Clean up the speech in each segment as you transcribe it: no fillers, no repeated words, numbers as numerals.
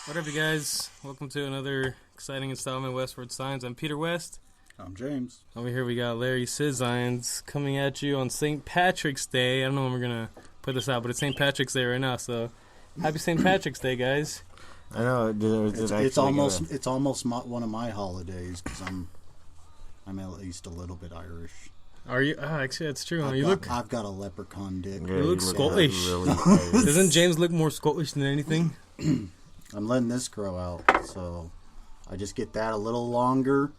What up, you guys? Welcome to another exciting installment of Westward Signs. I'm Peter West. I'm James. Over here we got Larry Sizines coming at you on St. Patrick's Day. I don't know when we're going to put this out, but it's St. Patrick's Day right now, so happy St. Patrick's Day, guys. I know. It's almost one of my holidays because I'm at least a little bit Irish. Are you? Actually, that's true. I've got a leprechaun dick. You look Scottish. Really Doesn't James look more Scottish than anything? I'm letting this grow out, so I just get that a little longer,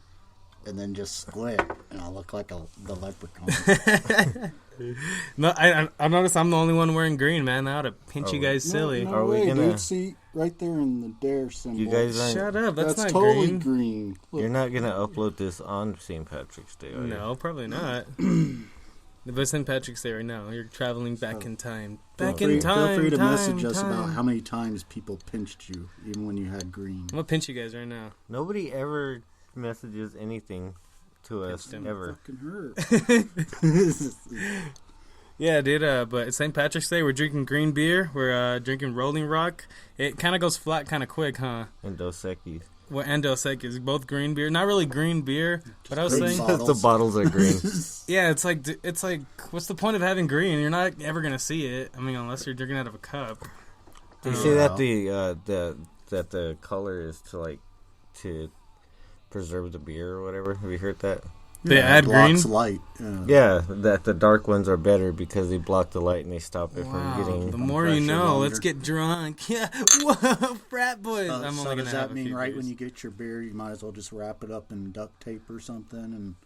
and then just split, and I look like the leprechaun. No, I noticed I'm the only one wearing green, man. I ought to pinch you guys silly. No way, dude. See, right there in the dare symbol. You guys aren't... Shut up, that's not totally green. Look. You're not going to upload this on St. Patrick's Day, are you? No, probably not. But St. Patrick's Day right now. You're traveling back in time. Feel free to message us about how many times people pinched you, even when you had green. I'm going to pinch you guys right now. Nobody ever messages anything to us, ever. Fucking hurt. Yeah, dude, but it's St. Patrick's Day. We're drinking green beer. We're drinking Rolling Rock. It kind of goes flat kind of quick, huh? And Dos Equis. Well, and Dos Equis. Both green beer. Not really green beer, but I was saying... The bottles are green. Yeah, it's like, what's the point of having green? You're not ever going to see it. I mean, unless you're drinking out of a cup. They say that the color is to preserve the beer or whatever. Have you heard that? They add green? Light. Yeah, that the dark ones are better because they block the light and they stop it from getting... The more you know, longer. Let's get drunk. Yeah, whoa, frat boys. I'm only does that mean beers. When you get your beer, you might as well just wrap it up in duct tape or something and...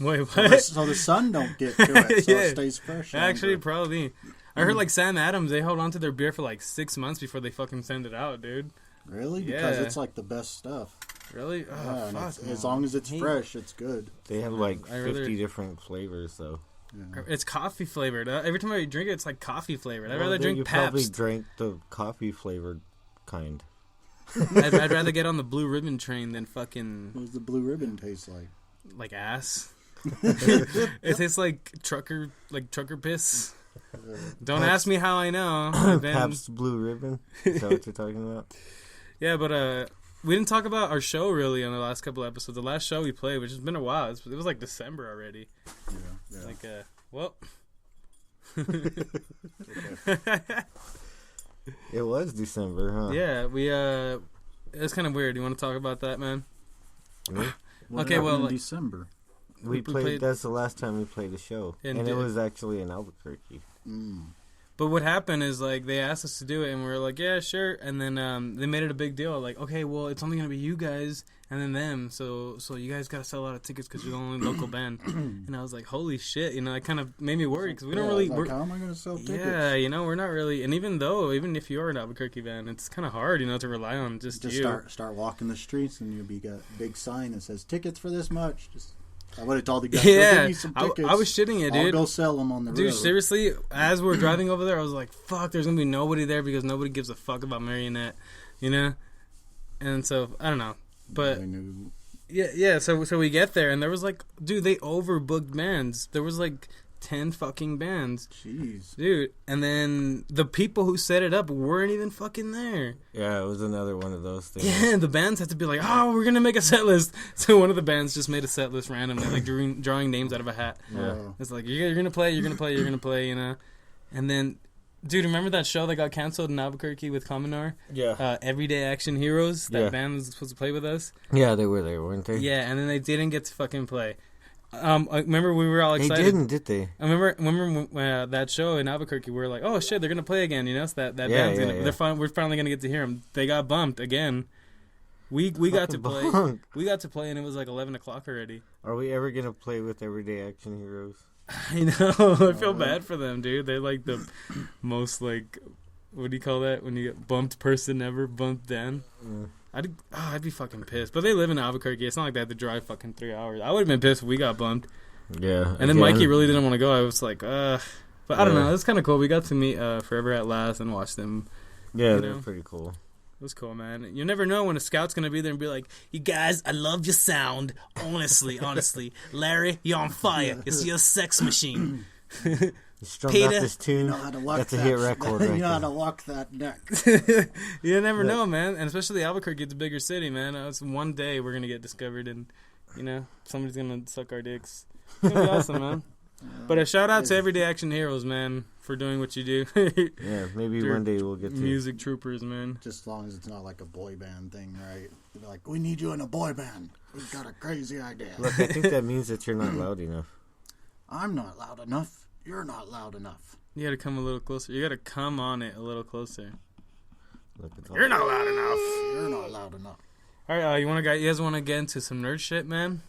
Wait, what? So the sun don't get to it, so it stays fresh longer. Actually, probably. I heard like Sam Adams, they hold on to their beer for like 6 months before they fucking send it out, dude. Really? Yeah. Because it's like the best stuff. Really? Oh, yeah, as long as it's fresh, it's good. They have like 50 different flavors, though. Yeah. It's coffee flavored. Every time I drink it, it's like coffee flavored. I'd rather drink you Pabst. Probably drank the coffee flavored kind. I'd rather get on the blue ribbon train than fucking... What does the blue ribbon taste like? Like ass. It tastes like trucker piss. Don't ask me how I know. Pabst Blue Ribbon? Is that what you're talking about? Yeah, but we didn't talk about our show really on the last couple episodes. The last show we played, which has been a while, it was like December already. Yeah. Like, well. It was December, huh? Yeah, it's kind of weird. You want to talk about that, man? Me? Okay, well, in December. We played. That's the last time we played a show, and it was actually in Albuquerque. But what happened is like they asked us to do it, and we were like, "Yeah, sure." And then they made it a big deal, like, "Okay, well, it's only gonna be you guys and then them, so you guys gotta sell a lot of tickets because you're the only local band." And I was like, "Holy shit!" You know, it kind of made me worry because we don't really. Like, how am I gonna sell tickets? Yeah, you know, we're not really. And even if you are an Albuquerque band, it's kind of hard, you know, to rely on just you. Start walking the streets, and you'll got a big sign that says tickets for this much. I would have told the guys, yeah, give me some tickets. I was shitting it, dude. I'll go sell them on the road. Dude, seriously, as we were driving over there, I was like, fuck, there's going to be nobody there because nobody gives a fuck about Marionette, you know? And so, I don't know. But, yeah, so we get there, and there was like, dude, they overbooked bands. There was like 10 fucking bands. Jeez. Dude, and then the people who set it up weren't even fucking there. Yeah, it was another one of those things. Yeah, the bands had to be like, oh, we're going to make a set list. So one of the bands just made a set list randomly, like drawing names out of a hat. Yeah. It's like, you're going to play, you know? And then, dude, remember that show that got canceled in Albuquerque with Commodore? Yeah. Everyday Action Heroes? That band was supposed to play with us? Yeah, they were there, weren't they? Yeah, and then they didn't get to fucking play. Remember we were all excited. They didn't, did they? I remember that show in Albuquerque. We were like, "Oh shit, they're gonna play again!" You know, so that band's gonna. We're finally gonna get to hear them. They got bumped again. We got to play. We got to play, and it was like 11 o'clock already. Are we ever gonna play with Everyday Action Heroes? I know. I feel bad for them, dude. They're like the most like, what do you call that when you get bumped person ever bumped down? Mm. I'd be fucking pissed. But they live in Albuquerque. It's not like they had to drive fucking 3 hours. I would have been pissed if we got bumped. Yeah. And then Mikey really didn't want to go. I was like, But I don't know. It was kind of cool. We got to meet Forever at Last and watch them. Yeah, they're pretty cool. It was cool, man. You never know when a scout's going to be there and be like, "You guys, I love your sound. Honestly. Larry, you're on fire. It's your sex machine." You strummed out this tune. You know how to walk That's a hit record right You know how there. to walk that neck. You never know, man. And especially Albuquerque, it's a bigger city, man. It's one day we're gonna get discovered, and somebody's gonna suck our dicks. It's gonna be awesome, man. But a shout out to Everyday Action Heroes, man, for doing what you do. Yeah, maybe one day we'll get to music troopers, man. Just as long as it's not like a boy band thing, right? They're like, we need you in a boy band. We've got a crazy idea. Look, I think that means that you're not loud enough. I'm not loud enough. You're not loud enough. You gotta come a little closer. You gotta come on it a little closer. Look, You're not loud enough. You're not loud enough. All right, you guys want to get into some nerd shit, man?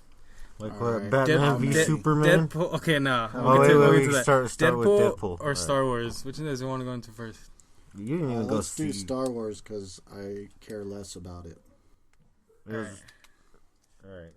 Like All what? right. Batman v Superman? Deadpool. Okay, no. Oh, wait. Start with Deadpool. Or Star Wars. Which of those you want to go into first? You didn't even go Let's see. do Star Wars because I care less about it. All right.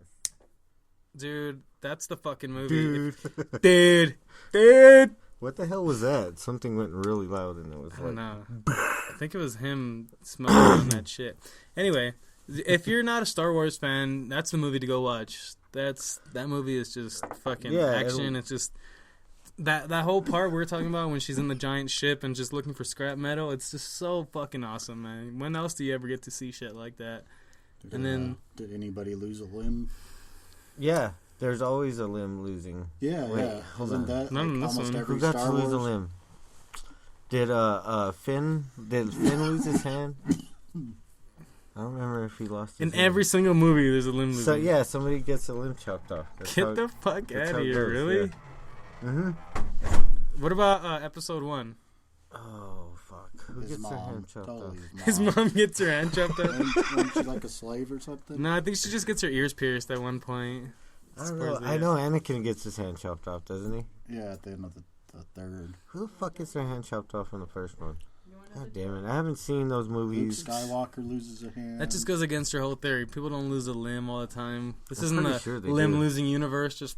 Dude, that's the fucking movie. Dude. Dude. What the hell was that? Something went really loud and it was I don't like... know. I think it was him smoking that shit. Anyway, if you're not a Star Wars fan, that's the movie to go watch. That movie is just fucking action. It's just that whole part we're talking about when she's in the giant ship and just looking for scrap metal. It's just so fucking awesome, man. When else do you ever get to see shit like that? Did anybody lose a limb? Yeah, there's always a limb losing. Yeah, Wait, yeah. hold Isn't on. that None in like this almost one. every Who got Star to lose Wars? a limb? Did Finn lose his hand? I don't remember if he lost his In hand. every single movie, there's a limb losing. So yeah, somebody gets a limb chopped off. Get the fuck out of here, really? Yeah. Mm-hmm. What about episode 1? Oh fuck! Who His gets their mom. hand chopped Totally off? His mom gets her hand chopped off. Wasn't she like a slave or something? No, I think she just gets her ears pierced at one point. I don't know. I know Anakin gets his hand chopped off, doesn't he? Yeah, at the end of the third. Who the fuck gets their hand chopped off in the first one? God damn it! I haven't seen those Luke movies. Skywalker loses a hand. That just goes against your whole theory. People don't lose a limb all the time. This I'm isn't pretty a sure they limb-losing universe. Just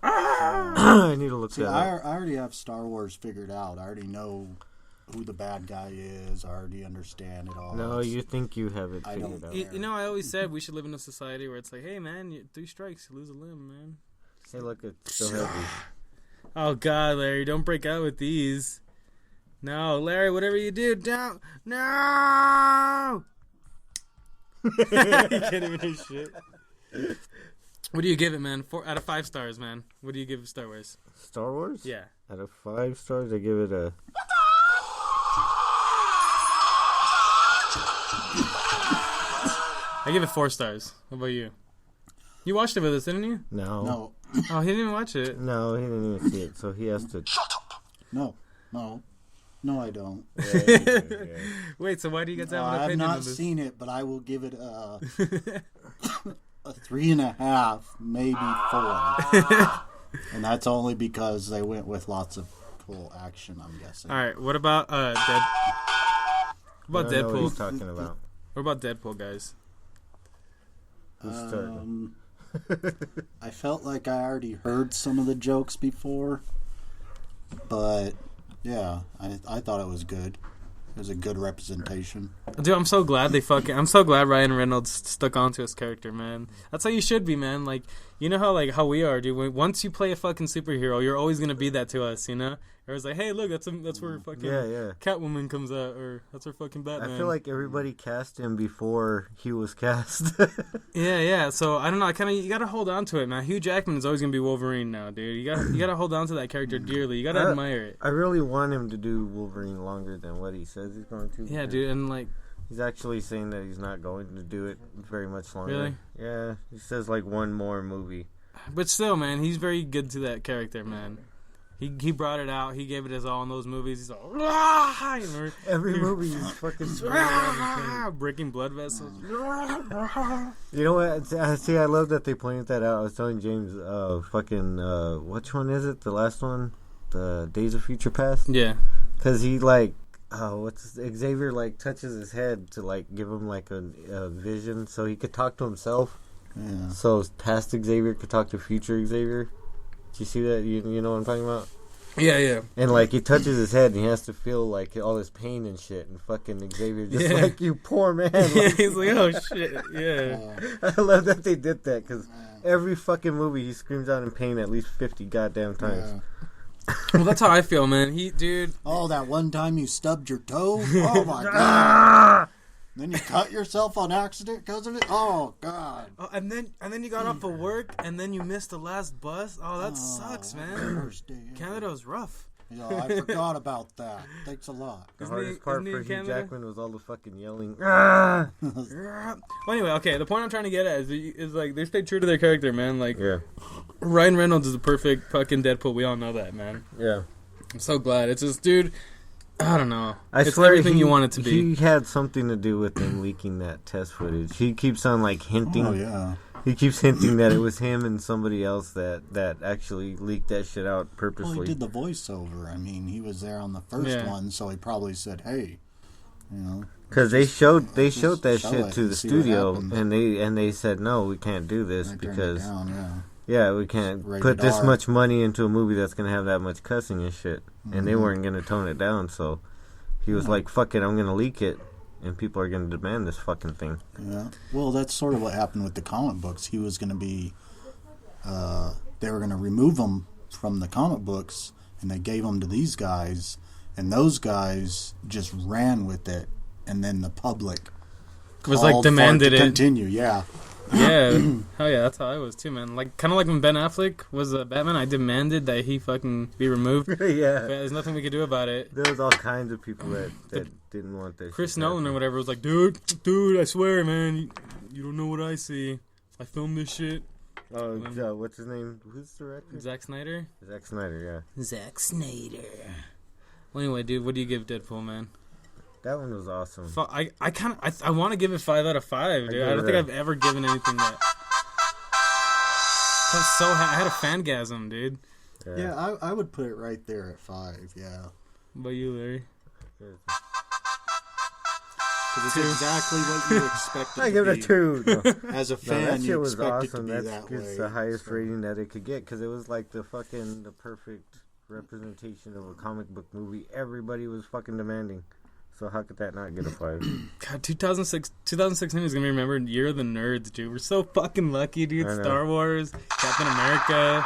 I need to look See, that I up. already have Star Wars figured out. I already know who the bad guy is. I already understand it all. No, you think you have it I figured don't- out. you know, I always said we should live in a society where it's like, hey man, 3 strikes, you lose a limb, man. Hey, look, it's so heavy. Oh God, Larry, don't break out with these. No, Larry, whatever you do, don't. No. You can't even do shit. What do you give it, man? 4 out of 5 stars, man. What do you give Star Wars? Star Wars? Yeah. Out of 5 stars, I give it a... I give it 4 stars. What about you? You watched it with us, didn't you? No. No, Oh, he didn't even watch it. No, he didn't even see it, so he has to... no, I don't. Wait, so why do you guys have an I have opinion not of this? seen it, but I will give it a 3.5, maybe 4. And that's only because they went with lots of cool action, I'm guessing. All right, what about What about I don't know what he's Deadpool? talking about. What about Deadpool, guys? Who's starting? I felt like I already heard some of the jokes before, but yeah, I thought it was good. It was a good representation. Dude, I'm so glad I'm so glad Ryan Reynolds stuck onto his character, man. That's how you should be, man. Like, you know how we are, dude. Once you play a fucking superhero, you're always gonna be that to us, you know. Or it's like, hey, look, that's where fucking Catwoman comes out, or that's where fucking Batman. I feel like everybody cast him before he was cast. Yeah. So I don't know. You gotta hold on to it, man. Hugh Jackman is always gonna be Wolverine now, dude. You gotta hold on to that character dearly. You gotta admire it. I really want him to do Wolverine longer than what he says he's going to. Yeah, dude, and like. He's actually saying that he's not going to do it very much longer. Really? Yeah, he says like one more movie. But still, man, he's very good to that character, man. He brought it out. He gave it his all in those movies. He's all Every movie is fucking breaking blood vessels. You know what? See, I love that they pointed that out. I was telling James, which one is it? The last one, the Days of Future Past. Yeah, because he Xavier like touches his head to like give him like a vision, so he could talk to himself. Yeah. So past Xavier could talk to future Xavier. Do you see that? You know what I'm talking about? Yeah. And like he touches his head, and he has to feel like all this pain and shit. And fucking Xavier just like, you poor man. Like, he's like, oh shit. Yeah. I love that they did that because every fucking movie he screams out in pain at least 50 goddamn times. Well, that's how I feel, man. Dude. Oh, that one time you stubbed your toe? Oh, my God. Then you cut yourself on accident because of it? Oh, God. Oh, and then you got off of work, and then you missed the last bus? Oh, that sucks, man. Canada was rough. Yeah, I forgot about that. Thanks a lot. The hardest part for Hugh Jackman was all the fucking yelling. Well, anyway, okay, the point I'm trying to get at is like, they stay true to their character, man. Like, Ryan Reynolds is the perfect fucking Deadpool. We all know that, man. Yeah. I'm so glad. It's just, dude, I don't know. It's swear everything you want it to be. He had something to do with him leaking that test footage. He keeps on, like, hinting. Oh, yeah. He keeps hinting that it was him and somebody else that actually leaked that shit out purposely. Well, he did the voiceover. I mean, he was there on the first one, so he probably said, "Hey, you know." Because they showed that shit to the studio, and they said, "No, we can't do this because we can't put this much money into a movie that's gonna have that much cussing and shit." Mm-hmm. And they weren't gonna tone it down, so he was like, "Fuck it, I'm gonna leak it." And people are going to demand this fucking thing. Yeah. Well, that's sort of what happened with the comic books. He was going to be... they were going to remove them from the comic books, and they gave them to these guys, and those guys just ran with it, and then the public was like demanded it to continue. Yeah. Yeah. Hell yeah, that's how I was too, man. Like, kind of like when Ben Affleck was Batman, I demanded that he fucking be removed. Yeah. But there's nothing we could do about it. There was all kinds of people that didn't want this. Chris Nolan or whatever was like, dude, I swear, man, you don't know what I see. I filmed this shit. Oh, what's his name? Who's the director? Zack Snyder? Zack Snyder, yeah. Zack Snyder. Well, anyway, dude, what do you give Deadpool, man? That one was awesome. I want to give it 5 out of 5, dude. I don't think I've ever given anything that. I had a fangasm, dude. Yeah, I would put it right there at 5. Yeah. What about you, Larry? Because it's exactly what you expected. I give it a 2. No. As a fan, you expect it to be that that way. That's the highest rating that it could get because it was like the perfect representation of a comic book movie. Everybody was fucking demanding. So how could that not get a 5? God, 2016 is gonna be remembered year of the nerds, dude. We're so fucking lucky, dude. Star Wars, Captain America.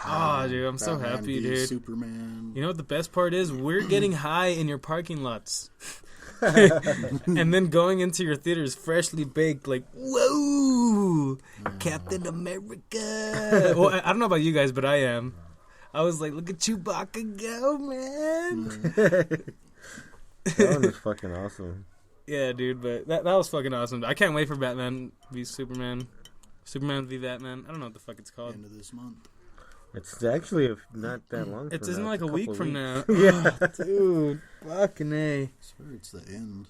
Oh, dude, I'm so happy, dude. Superman. You know what the best part is? We're getting high in your parking lots. And then going into your theaters freshly baked, like, whoa, Captain America. Well, I don't know about you guys, but I am. I was like, look at Chewbacca go, man. That one was fucking awesome. Yeah, dude, but that was fucking awesome. I can't wait for Batman v Superman. Superman v Batman. I don't know what the fuck it's called. End of this month. It's actually not that long. It's isn't like a week from now. Yeah, dude, fucking A. I swear it's the end.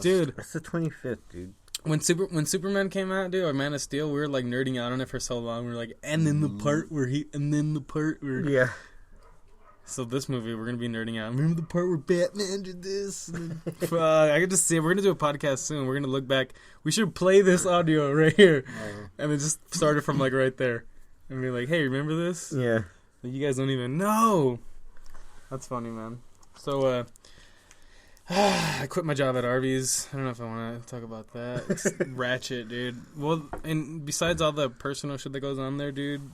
Dude, it's the 25th, dude. When Superman came out, dude, or Man of Steel, we were like nerding out on it for so long. We were like, and then the part where yeah. So this movie, we're gonna be nerding out. Remember the part where Batman did this? I could just see it. We're gonna do a podcast soon. We're gonna look back. We should play this audio right here, and then just start it from like right there, and be like, "Hey, remember this?" Yeah. You guys don't even know. That's funny, man. So, I quit my job at Arby's. I don't know if I want to talk about that. It's ratchet, dude. Well, and besides all the personal shit that goes on there, dude,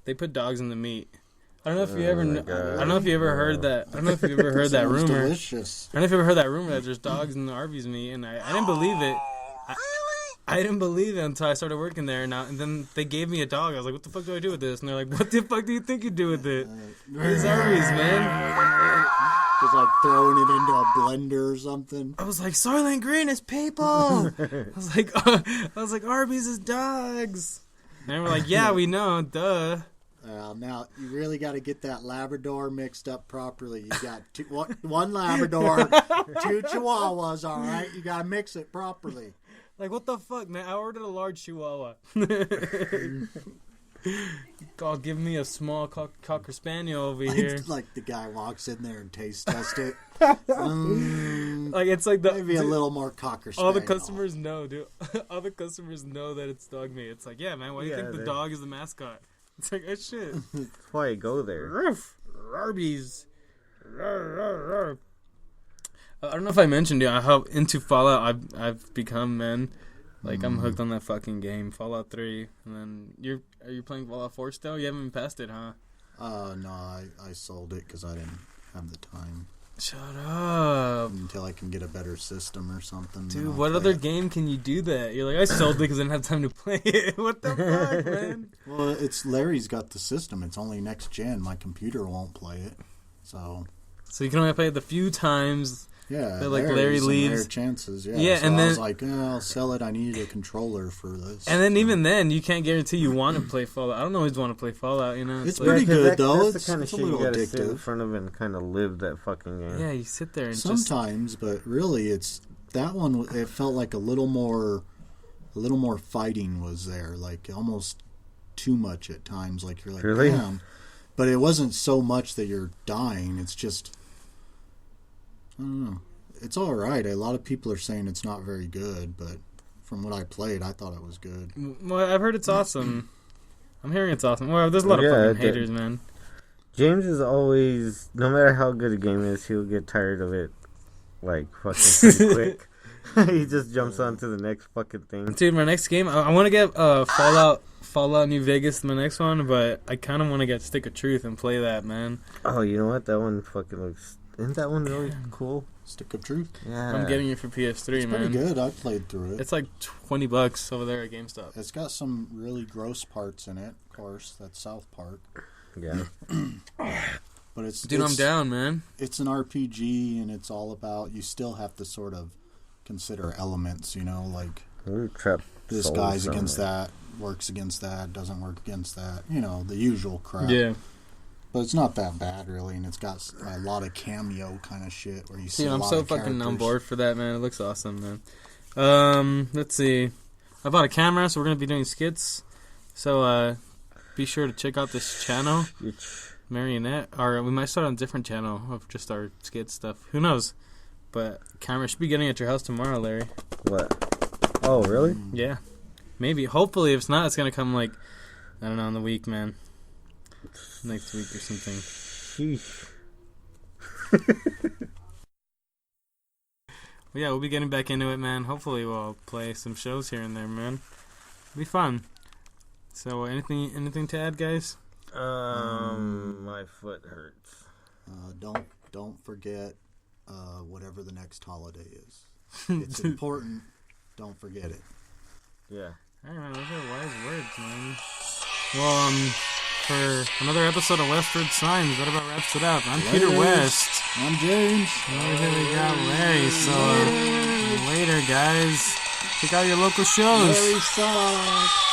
they put dogs in the meat. I don't know if you ever. I don't know if you ever heard that. I don't know if you ever heard that rumor. Delicious. I don't know if you ever heard that rumor that there's dogs in the Arby's meat, and I didn't believe it. I didn't believe it until I started working there. And then they gave me a dog. I was like, "What the fuck do I do with this?" And they're like, "What the fuck do you think you do with it?" It's Arby's, man. Just like throwing it into a blender or something. I was like, Soylent Green is people. I was like, Arby's is dogs. And they were like, yeah, we know, duh. Now, you really got to get that Labrador mixed up properly. You got one Labrador, 2 Chihuahuas, all right? You got to mix it properly. Like, what the fuck, man? I ordered a large Chihuahua. God, give me a small Cocker Spaniel over here. Like the guy walks in there and taste test it. Like, it's like maybe a little more Cocker Spaniel. All the customers know, dude. All the customers know that it's dog meat. It's like, yeah, man, why do you think the dog is the mascot? It's like, oh, shit. That's why I go there. Arby's. I don't know if I mentioned, dude, how into Fallout I've become, man. Like, I'm hooked on that fucking game, Fallout 3. And then, are you playing Fallout 4 still? You haven't even passed it, huh? No, I sold it because I didn't have the time. Shut up. Until I can get a better system or something. Dude, what other game can you do that? You're like, I sold it because I didn't have time to play it. What the fuck, man? Well, it's Larry's got the system. It's only next gen. My computer won't play it. So you can only play it the few times. Yeah, that, like, Larry leaves. Rare chances. Yeah, yeah, so and then I was like, I'll sell it. I need a controller for this. And then even then, you can't guarantee you want to play Fallout. I don't always want to play Fallout. You know, it's like, pretty good though. That's the kind of shit you gotta sit in front of and kind of live that fucking game. Yeah, you sit there and sometimes, but really, it's that one. It felt like a little more fighting was there, like almost too much at times. Like you're like, really? Damn. But it wasn't so much that you're dying. It's just, I don't know. It's all right. A lot of people are saying it's not very good, but from what I played, I thought it was good. Well, I've heard it's awesome. I'm hearing it's awesome. Well, there's a lot of fucking haters, man. James is always, no matter how good a game is, he'll get tired of it, like, fucking pretty quick. He just jumps on to the next fucking thing. Dude, my next game, I want to get Fallout New Vegas, my next one, but I kind of want to get Stick of Truth and play that, man. Oh, you know what? That one fucking looks... Isn't that one really cool? Stick of Truth? Yeah. I'm getting it for PS3, it's man. It's pretty good. I played through it. It's like $20 over there at GameStop. It's got some really gross parts in it, of course. That's South Park. Yeah. But it's... Dude, I'm down, man. It's an RPG, and it's all about... You still have to sort of consider elements, you know, like... This guy's against that, works against that, doesn't work against that. You know, the usual crap. Yeah. But it's not that bad, really, and it's got a lot of cameo kind of shit where you see a lot of characters. I'm so fucking on board for that, man. It looks awesome, man. Let's see. I bought a camera, so we're going to be doing skits. So, be sure to check out this channel, Marionette. Or we might start on a different channel of just our skit stuff. Who knows? But camera should be getting at your house tomorrow, Larry. What? Oh, really? Yeah. Maybe. Hopefully, if it's not, it's going to come, like, I don't know, in the week, man. Next week or something. Sheesh. Well, yeah, we'll be getting back into it, man. Hopefully we'll play some shows here and there, man. It'll be fun. So, anything to add, guys? My foot hurts. Don't forget whatever the next holiday is. It's important. Don't forget it. Yeah. All right, man. Those are wise words, man. Well, for another episode of Westward Signs, that about wraps it up. I'm Peter West. I'm James. Over here we got Larry. So, later, guys. Check out your local shows. Larry sucks.